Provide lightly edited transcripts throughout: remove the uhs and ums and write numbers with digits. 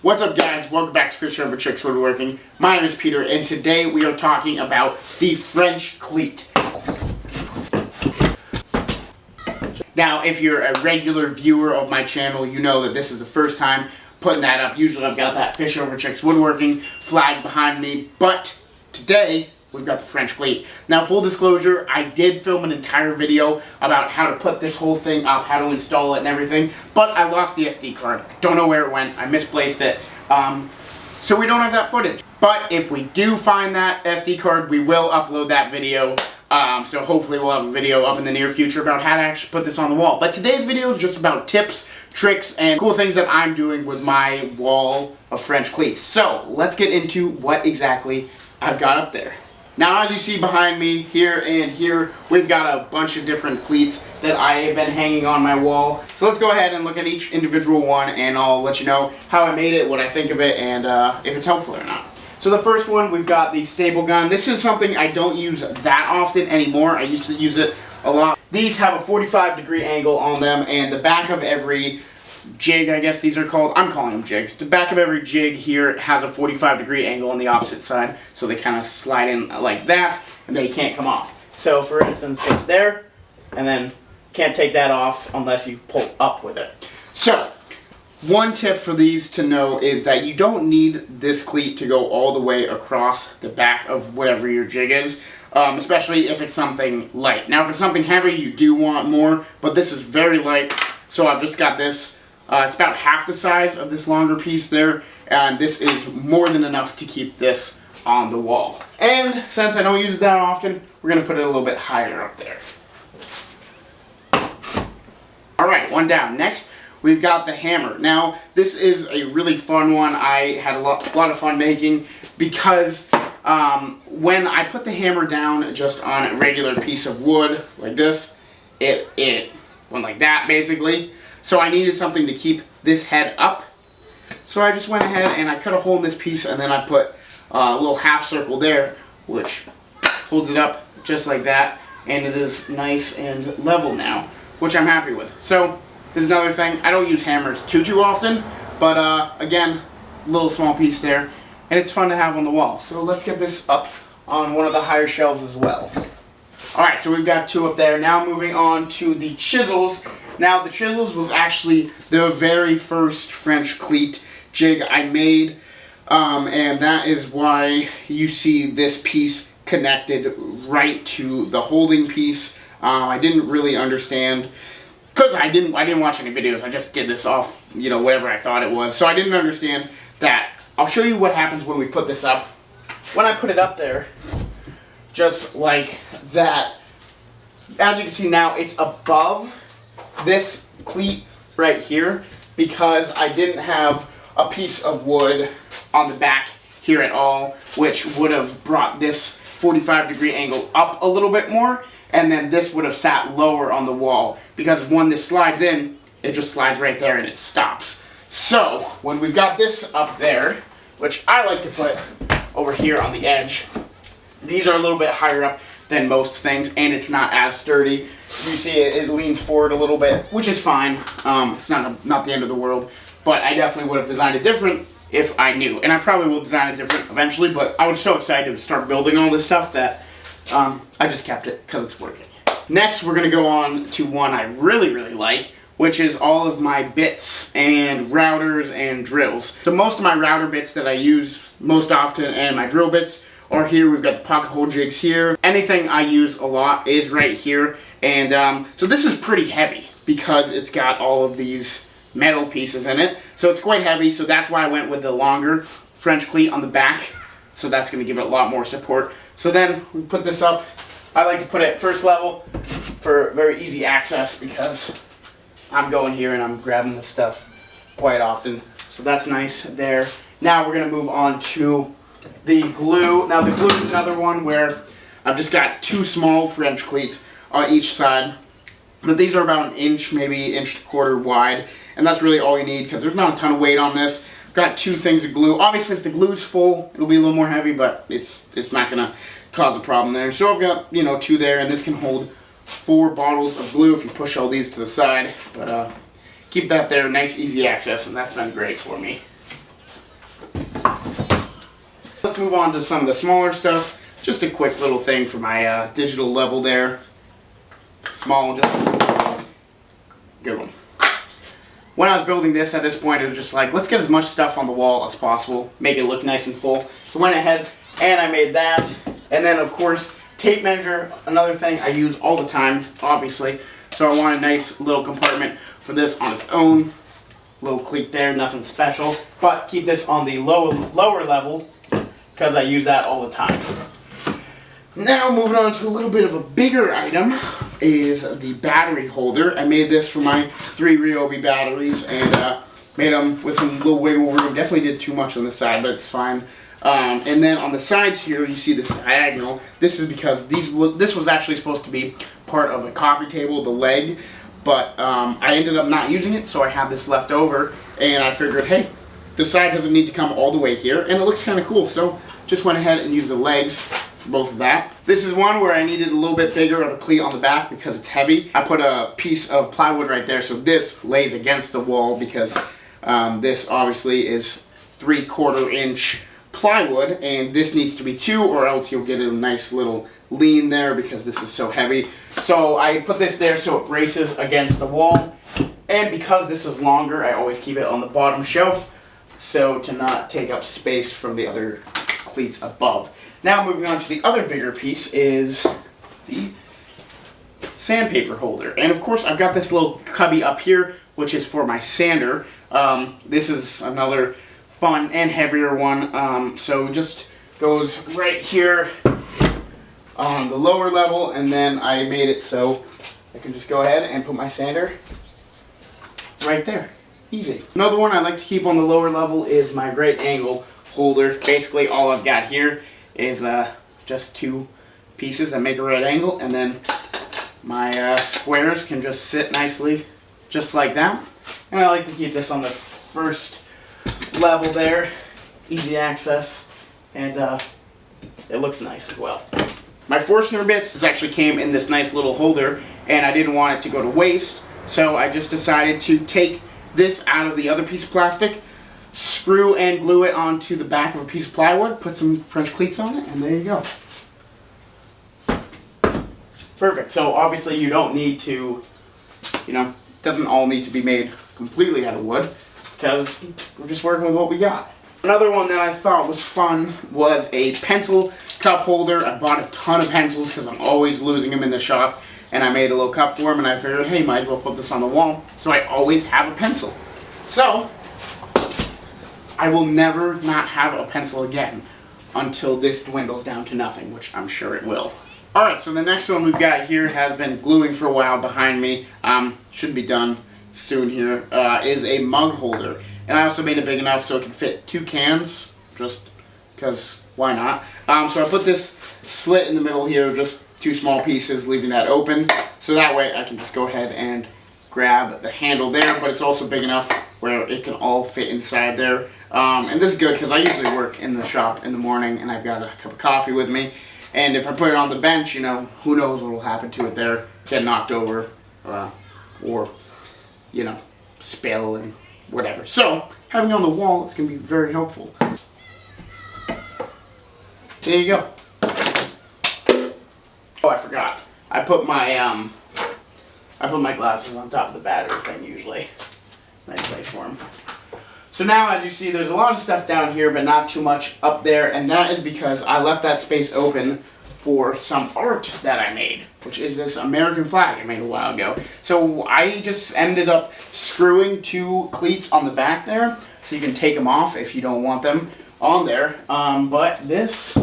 What's up, guys? Welcome back to Fish Over Chicks Woodworking. My name is Peter, and today we are talking about the French cleat. Now, if you're a regular viewer of my channel, you know that this is the first time putting that up. Usually I've got that Fish Over Chicks Woodworking flag behind me, but today we've got the French cleat. Now, full disclosure, I did film an entire video about how to put this whole thing up, how to install it and everything, but I lost the SD card. Don't know where it went. I misplaced it. So we don't have that footage. But if we do find that SD card, we will upload that video. So hopefully we'll have a video up in the near future about how to actually put this on the wall. But today's video is just about tips, tricks, and cool things that I'm doing with my wall of French cleats. So let's get into what exactly I've got up there. Now, as you see behind me, here and here, we've got a bunch of different cleats that I have been hanging on my wall. So let's go ahead and look at each individual one, and I'll let you know how I made it, what I think of it, and if it's helpful or not. So the first one, we've got the staple gun. This is something I don't use that often anymore. I used to use it a lot. These have a 45-degree angle on them, and the back of every jig, I guess these are called, I'm calling them jigs. The back of every jig here has a 45-degree angle on the opposite side, so they kind of slide in like that, and they can't come off. So for instance, it's there, and then can't take that off unless you pull up with it. So, one tip for these to know is that you don't need this cleat to go all the way across the back of whatever your jig is, especially if it's something light. Now, if it's something heavy, you do want more, but this is very light, so I've just got this. It's about half the size of this longer piece there, and this is more than enough to keep this on the wall. And since I don't use it that often, we're going to put it a little bit higher up there. Alright, one down. Next, we've got the hammer. Now, this is a really fun one. I had a lot of fun making because when I put the hammer down just on a regular piece of wood like this, it went like that basically. So I needed something to keep this head up. So I just went ahead and I cut a hole in this piece, and then I put a little half circle there, which holds it up just like that. And it is nice and level now, which I'm happy with. So this is another thing. I don't use hammers too often, but again, little small piece there. And it's fun to have on the wall. So let's get this up on one of the higher shelves as well. Alright, so we've got two up there. Now moving on to the chisels. Now, the chisels was actually the very first French cleat jig I made, and that is why you see this piece connected right to the holding piece. I didn't really understand, because I didn't watch any videos. I just did this off, whatever I thought it was. So I didn't understand that. I'll show you what happens when we put this up. When I put it up there, just like that, as you can see now, it's above this cleat right here because I didn't have a piece of wood on the back here at all, which would have brought this 45-degree angle up a little bit more, and then this would have sat lower on the wall because when this slides in, it just slides right there and it stops. So when we've got this up there, which I like to put over here on the edge, these are a little bit higher up than most things, and it's not as sturdy. You see it leans forward a little bit, which is fine. It's not the end of the world, but I definitely would have designed it different if I knew. And I probably will design it different eventually, but I was so excited to start building all this stuff that I just kept it because it's working. Next, we're going to go on to one I really like, which is all of my bits and routers and drills. So most of my router bits that I use most often and my drill bits are here. We've got the pocket hole jigs here. Anything I use a lot is right here. And so this is pretty heavy because it's got all of these metal pieces in it. So it's quite heavy, so that's why I went with the longer French cleat on the back. So that's going to give it a lot more support. So then we put this up. I like to put it first level for very easy access because I'm going here and I'm grabbing this stuff quite often. So that's nice there. Now we're going to move on to the glue. Now the glue is another one where I've just got two small French cleats on each side. But these are about an inch, maybe inch and a quarter wide, and that's really all you need because there's not a ton of weight on this. I've got two things of glue. Obviously, if the glue's full, it'll be a little more heavy, but it's not gonna cause a problem there. So I've got two there, and this can hold 4 bottles of glue if you push all these to the side. But keep that there, nice easy access, and that's been great for me. move on to some of the smaller stuff. Just a quick little thing for my digital level there. Small, just good one. When I was building this, at this point, it was just like, let's get as much stuff on the wall as possible, make it look nice and full. So I went ahead and I made that. And then, of course, tape measure, another thing I use all the time, obviously. So I want a nice little compartment for this on its own. Little cleat there, nothing special. But keep this on the lower level because I use that all the time. Now moving on to a little bit of a bigger item is the battery holder. I made this for my 3 Ryobi batteries and made them with some little wiggle room. Definitely did too much on the side, but it's fine. And then on the sides here, you see this diagonal. This is because this was actually supposed to be part of a coffee table, the leg, but I ended up not using it, so I have this left over, and I figured, hey, the side doesn't need to come all the way here, and it looks kind of cool, so just went ahead and used the legs for both of that. This is one where I needed a little bit bigger of a cleat on the back because it's heavy. I put a piece of plywood right there, so this lays against the wall because this obviously is 3/4 inch plywood, and this needs to be 2, or else you'll get a nice little lean there because this is so heavy. So I put this there so it braces against the wall, and because this is longer, I always keep it on the bottom shelf so to not take up space from the other cleats above. Now moving on to the other bigger piece is the sandpaper holder, and of course I've got this little cubby up here which is for my sander. This is another fun and heavier one, so just goes right here on the lower level, and then I made it so I can just go ahead and put my sander right there. Easy. Another one I like to keep on the lower level is my right angle holder. Basically all I've got here is just 2 pieces that make a right angle, and then my squares can just sit nicely just like that. And I like to keep this on the first level there, easy access, and it looks nice as well. My Forstner bits actually came in this nice little holder, and I didn't want it to go to waste, so I just decided to take this out of the other piece of plastic, screw and glue it onto the back of a piece of plywood, put some French cleats on it, and there you go. Perfect. So obviously you don't need to, it doesn't all need to be made completely out of wood, because we're just working with what we got. Another one that I thought was fun was a pencil cup holder. I bought a ton of pencils because I'm always losing them in the shop, and I made a little cup for them, and I figured, hey, might as well put this on the wall so I always have a pencil. So I will never not have a pencil again until this dwindles down to nothing, which I'm sure it will. Alright, so the next one we've got here has been gluing for a while behind me. Should be done soon here, is a mug holder. And I also made it big enough so it can fit 2 cans, just because why not. So I put this slit in the middle here, just 2 small pieces, leaving that open. So that way I can just go ahead and grab the handle there, but it's also big enough where it can all fit inside there. And this is good because I usually work in the shop in the morning and I've got a cup of coffee with me. And if I put it on the bench, who knows what will happen to it there, get knocked over, or, spill and whatever. So, having it on the wall is going to be very helpful. There you go. Oh, I forgot. I put my glasses on top of the battery thing usually. Nice place for them. So now, as you see, there's a lot of stuff down here, but not too much up there, and that is because I left that space open for some art that I made, which is this American flag I made a while ago. So I just ended up screwing 2 cleats on the back there, so you can take them off if you don't want them on there. But this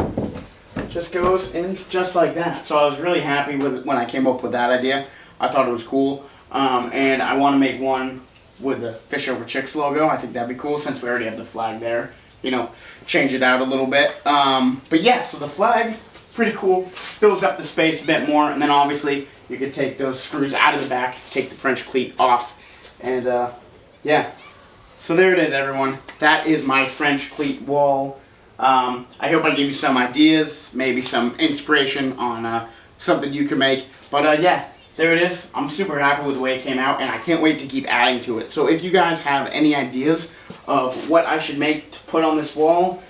just goes in just like that. So I was really happy with it when I came up with that idea. I thought it was cool, and I want to make one with the Fish Over Chicks logo. I think that'd be cool since we already have the flag there. Change it out a little bit. But yeah, so the flag, pretty cool. Fills up the space a bit more, and then obviously you could take those screws out of the back, take the French cleat off, and yeah. So there it is, everyone. That is my French cleat wall. I hope I gave you some ideas, maybe some inspiration on something you can make. But yeah. There it is. I'm super happy with the way it came out, and I can't wait to keep adding to it. So if you guys have any ideas of what I should make to put on this wall,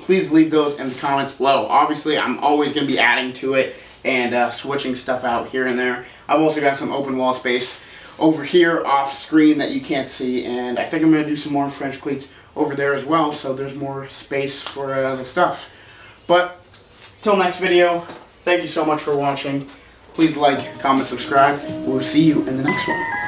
please leave those in the comments below. Obviously, I'm always going to be adding to it and switching stuff out here and there. I've also got some open wall space over here off screen that you can't see, and I think I'm going to do some more French cleats over there as well, so there's more space for the stuff. But till next video, thank you so much for watching. Please like, comment, subscribe. We'll see you in the next one.